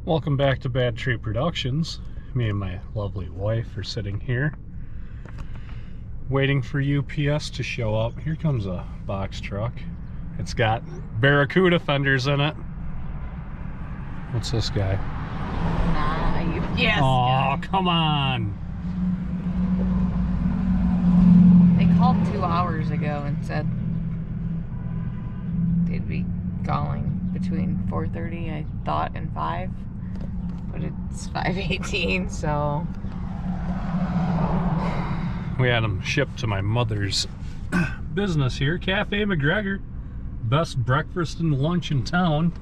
Welcome back to Bad Tree Productions. Me and my lovely wife are sitting here waiting for UPS to show up. Here comes a box truck. It's got Barracuda fenders in it. What's this guy? Nah, UPS. Oh, come on. They called 2 hours ago and said they'd be calling between 4:30, I thought, and 5. But it's 5:18, so... We had them shipped to my mother's business here, Cafe McGregor. Best breakfast and lunch in town.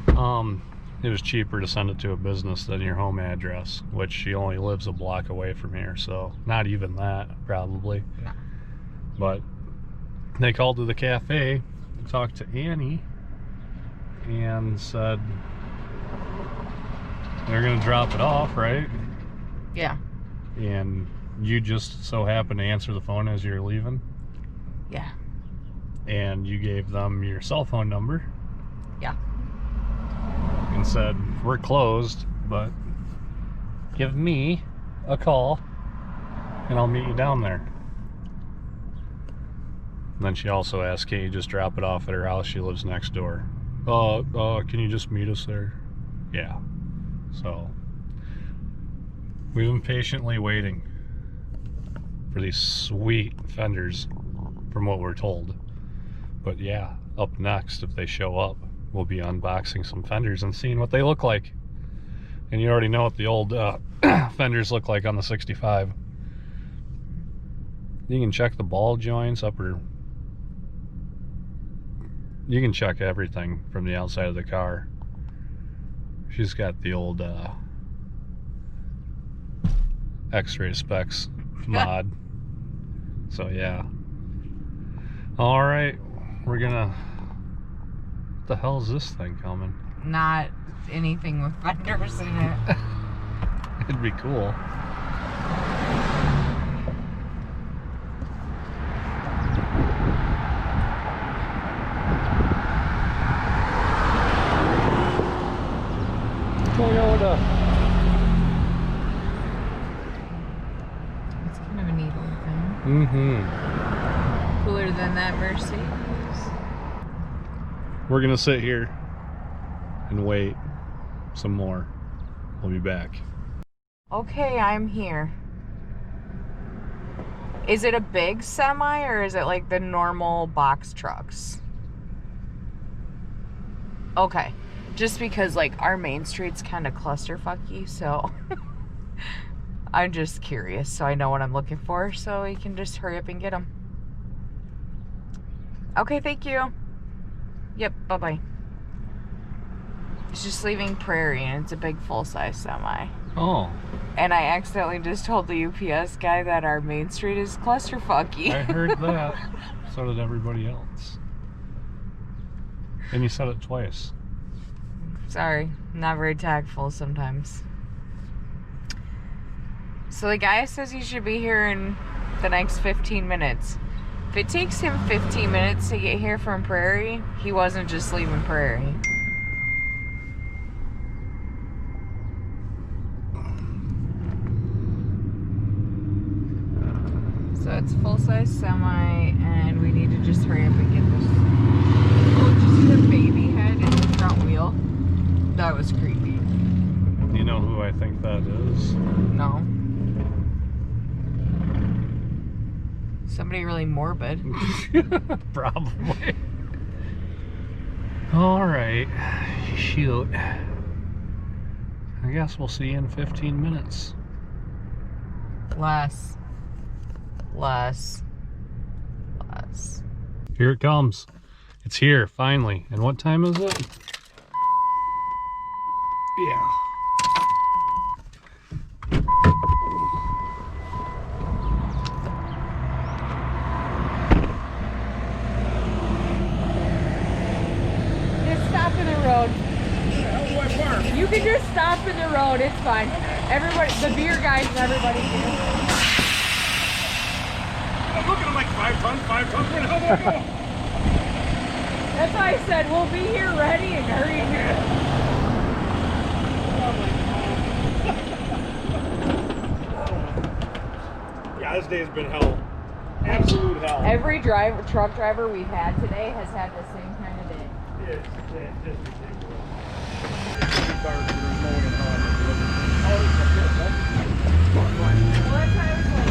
It was cheaper to send it to a business than your home address, which she only lives a block away from here, so not even that, probably. No. But they called to the cafe, talked to Annie, and said they're gonna drop it off, right? Yeah. And you just so happened to answer the phone as you're leaving? Yeah. And you gave them your cell phone number? Yeah. And said, we're closed, but give me a call and I'll meet you down there. And then she also asked, can't you just drop it off at her house? She lives next door. Can you just meet us there? Yeah. So we've been patiently waiting for these sweet fenders from what we're told. But yeah, up next, if they show up, we'll be unboxing some fenders and seeing what they look like. And you already know what the old fenders look like on the 65. You can check the ball joints, you can check everything from the outside of the car. She's got the old X-ray specs mod. So yeah. All right, we're gonna... What the hell is this thing coming? Not anything with fenders in it. It'd be cool. Toyota. It's kind of a neat little thing. Mm-hmm. Cooler than that Mercedes. We're gonna sit here and wait some more. We'll be back. Okay, I'm here. Is it a big semi or is it like the normal box trucks? Okay. Just because like our main street's kind of clusterfucky, so I'm just curious so I know what I'm looking for so we can just hurry up and get them. Okay, thank you. Yep, bye-bye. It's just leaving Prairie and it's a big full-size semi. Oh. And I accidentally just told the UPS guy that our main street is clusterfucky. I heard that. So did everybody else. And you said it twice. Sorry, not very tactful sometimes. So the guy says he should be here in the next 15 minutes. If it takes him 15 minutes to get here from Prairie, he wasn't just leaving Prairie. So it's a full-size semi, and we need to just hurry up and get this. Oh, did you see the baby head in the front wheel? That was creepy. You know who I think that is? No. Somebody really morbid. Probably. All right. Shoot. I guess we'll see you in 15 minutes. Less. Here it comes. It's here, finally. And what time is it? Yeah. Just stop in the road. You can just stop in the road, it's fine. Everybody, the beer guys and everybody here. I'm looking at like 5 tons, where the hell do I go? That's why I said we'll be here ready and hurry here. Yeah, this day has been hell. Absolute hell. Every truck driver we've had today has had the same kind of day. It's ridiculous. Cars that are mowing and hauling and delivering. Well, that's why I was like,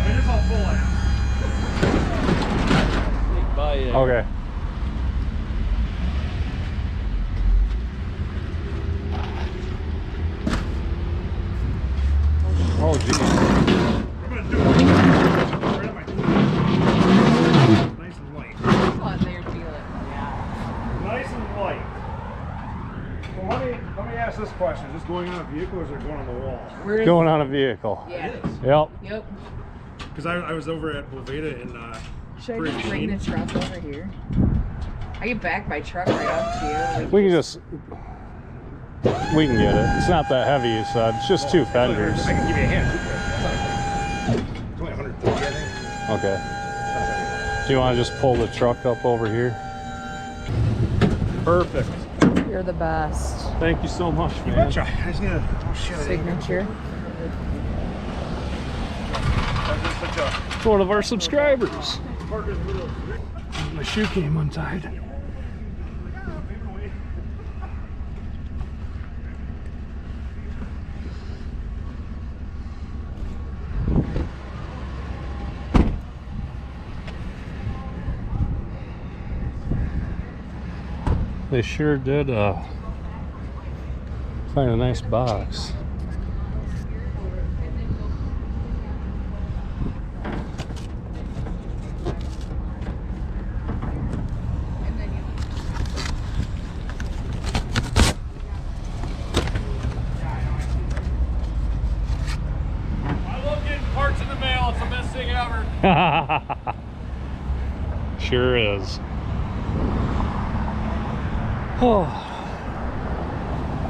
It is all full now. Okay. Oh, geez. I'm gonna do it. Right on my nice and light. I thought they would be like, yeah. Nice and light. Well, let me ask this question. Is this going on a vehicle or is it going on the wall? Where is Going on a vehicle. Yeah. Yep. Yep. Because I was over at Boveda in Should I just bring the truck over here? I can back my truck right up to you. We can just. We can get it. It's not that heavy, you said. It's just two fenders. I can give you a hand. It's only 130, I think. Okay. Do you want to just pull the truck up over here? Perfect. You're the best. Thank you so much, man. Betcha. I just need a Signature. It's one of our subscribers. My shoe came untied. They sure did find a nice box. I love getting parts in the mail. It's the best thing ever. Sure is. Oh.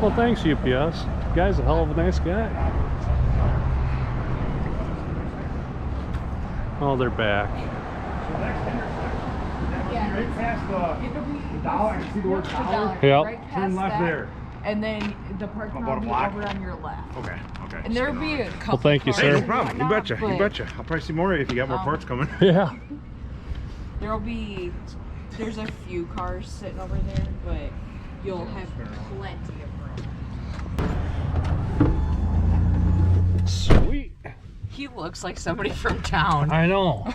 Well, thanks, UPS. You guy's a hell of a nice guy. Oh, they're back. Right past the dollar. I can see the word dollar. Yep. Right past Turn left that, there. And then the parking About lot a will be block? over on your left. Okay. Okay. And there'll be a couple. Well, thank you, cars sir. Hey, no and problem. You whatnot, betcha. but You betcha. I'll probably see more if you got more parts coming. Yeah. There's a few cars sitting over there, but you'll have plenty of room. Sweet. He looks like somebody from town. I know.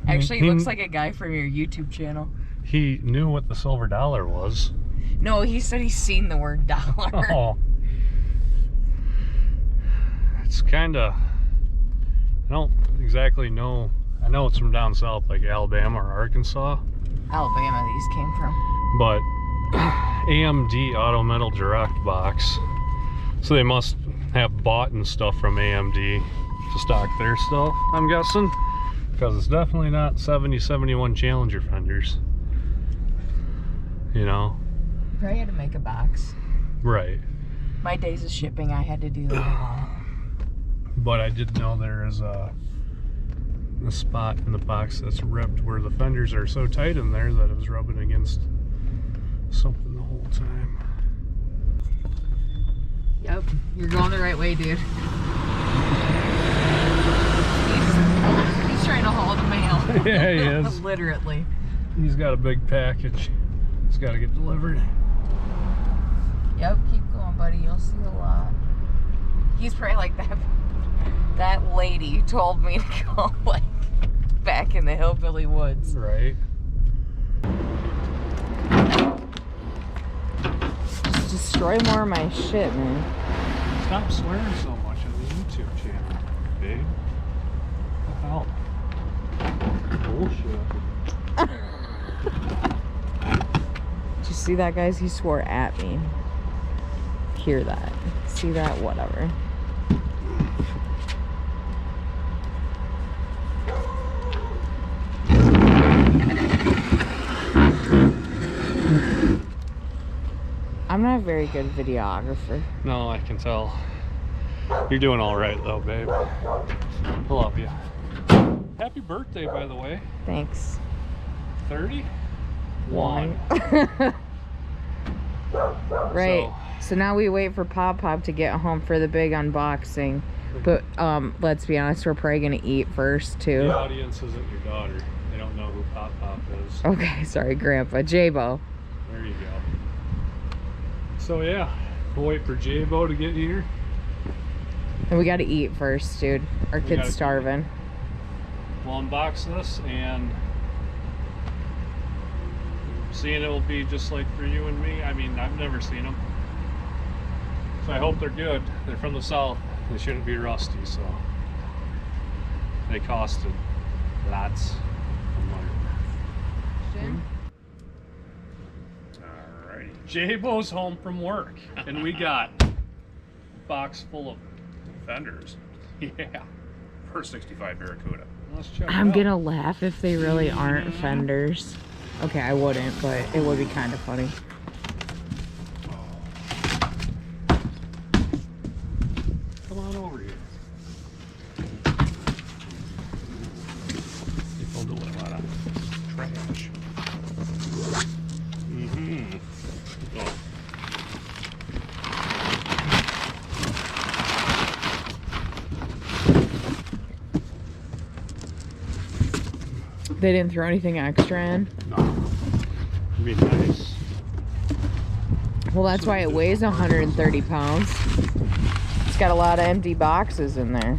Actually, he looks like a guy from your YouTube channel. He knew what the silver dollar was. No, he said he's seen the word dollar. Oh. It's kind of, I don't exactly know. I know it's from down south, like Alabama or Arkansas. Alabama, these came from. But AMD Auto Metal Direct box. So they must have bought and stuff from AMD to stock their stuff, I'm guessing. Because it's definitely not 70-71 Challenger fenders. You know? Probably had to make a box. Right. My days of shipping, I had to do that. But I did know there is a spot in the box that's ripped where the fenders are so tight in there that it was rubbing against something the whole time. Yep, you're going the right way, dude. He's trying to haul the mail. Yeah, he is. Literally. He's got a big package. It's got to get delivered. Yep, keep going, buddy. You'll see a lot. He's probably like that lady told me to go like back in the hillbilly woods. Right. Just destroy more of my shit, man. Stop swearing so much on the YouTube channel, babe. What the hell? Bullshit. Did you see that, guys? He swore at me. Hear that. See that? Whatever. I'm not a very good videographer. No, I can tell. You're doing all right, though, babe. I love you. Happy birthday, by the way. Thanks. 30? One. Right. So now we wait for Pop to get home for the big unboxing. But let's be honest, we're probably gonna eat first too. The audience isn't your daughter. They don't know who Pop is. Okay, sorry, Grandpa. J-Bo. There you go. So yeah, we'll wait for J-Bo to get here. And we gotta eat first, dude. Our kid's starving. We'll unbox this, and seeing it will be just like for you and me. I mean, I've never seen them, so I hope they're good. They're from the south. They shouldn't be rusty, so they costed lots of money. Alrighty, J-Bo's home from work, and we got a box full of Fenders. Yeah, Per 65 Barracuda. let's check. I'm gonna laugh if they really aren't Fenders. Okay, I wouldn't, but it would be kind of funny. Come on over here. People do a lot of trash. Oh. They didn't throw anything extra in. No. It'd be nice. Well, that's why it weighs 130 pounds. It's got a lot of empty boxes in there.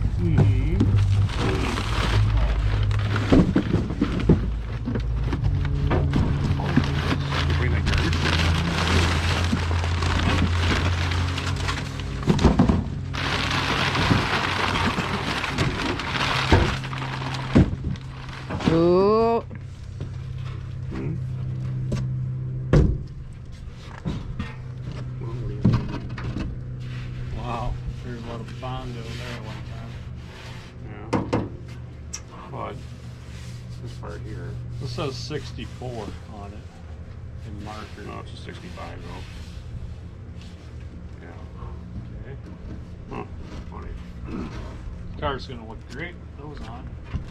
Ooh. Wow, there's a lot of Bondo there at one time. Yeah. But this part here, this says 64 on it in marker. No, it's a 65 though. Yeah. Okay. Huh. Funny. Car's gonna look great with those on.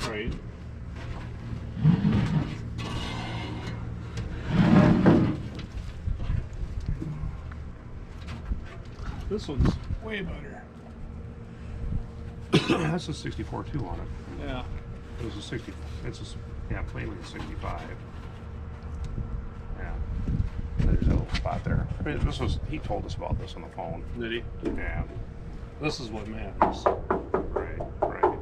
Right. This one's way better. That's a 64 too on it. Yeah. It was a 60. It's a, yeah, plainly a 65. Yeah. There's a little spot there. I mean, this was, he told us about this on the phone. Did he? Yeah. This is what matters. Right, right.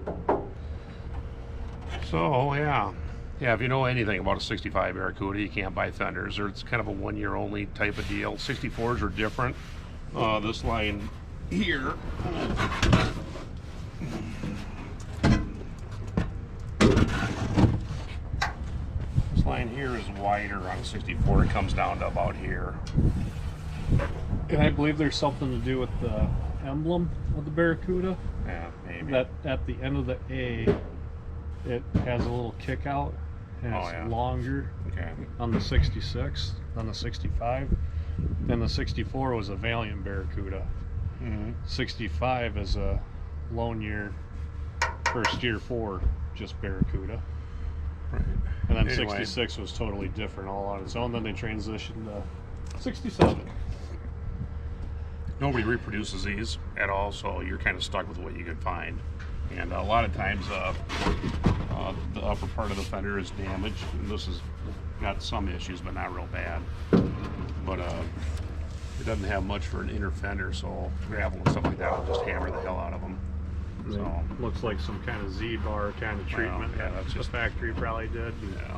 So, yeah. Yeah, if you know anything about a 65 Barracuda, you can't buy Fenders. Or it's kind of a 1 year only type of deal. 64s are different. This line here. This line here is wider on a 64. It comes down to about here. And I believe there's something to do with the emblem of the Barracuda. Yeah, maybe. That at the end of the A, it has a little kick out, and it's longer Okay. on the 66 than the 65. And the 64 was a Valiant Barracuda. 65 is a lone year, first year for just Barracuda. Right. And then Anyway. 66 was totally different all on its own. Then they transitioned to 67. Nobody reproduces these at all, so you're kind of stuck with what you can find. And a lot of times the upper part of the fender is damaged, and this has got some issues, but not real bad. But it doesn't have much for an inner fender, so gravel and stuff like that will just hammer the hell out of them. So Looks like some kind of Z-bar kind of treatment yeah, that that's the just- factory probably did. yeah,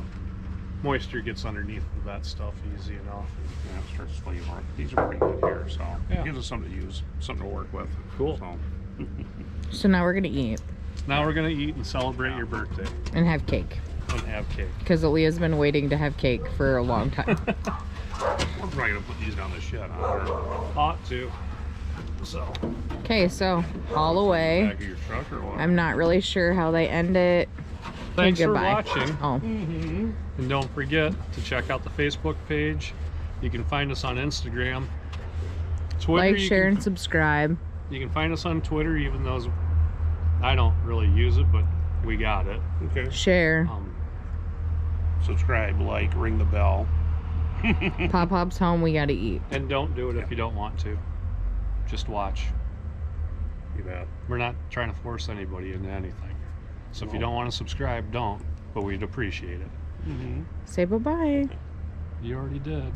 Moisture gets underneath that stuff easy enough. yeah, it starts flavoring. These are pretty good here, so Yeah. it gives us something to use, something to work with. Cool. So, So now we're gonna eat Now we're gonna eat and celebrate your birthday and have cake. and have cake. Because Aaliyah's been waiting to have cake for a long time. we're probably gonna put these down the shed, huh? Ought to. So, Okay, so haul away. Back of your truck or what? I'm not really sure how they end it. thanks for goodbye. watching. Oh, And don't forget to check out the Facebook page. You can find us on Instagram. Twitter, like, share, and subscribe. you can find us on Twitter, even though I don't really use it, but we got it. Okay. Share. Subscribe, like, ring the bell. Pop Pop's home. We gotta eat. And don't do it if you don't want to. Just watch. You bet. We're not trying to force anybody into anything. So if you don't want to subscribe, don't. But we'd appreciate it. Mm-hmm. Say bye-bye. You already did.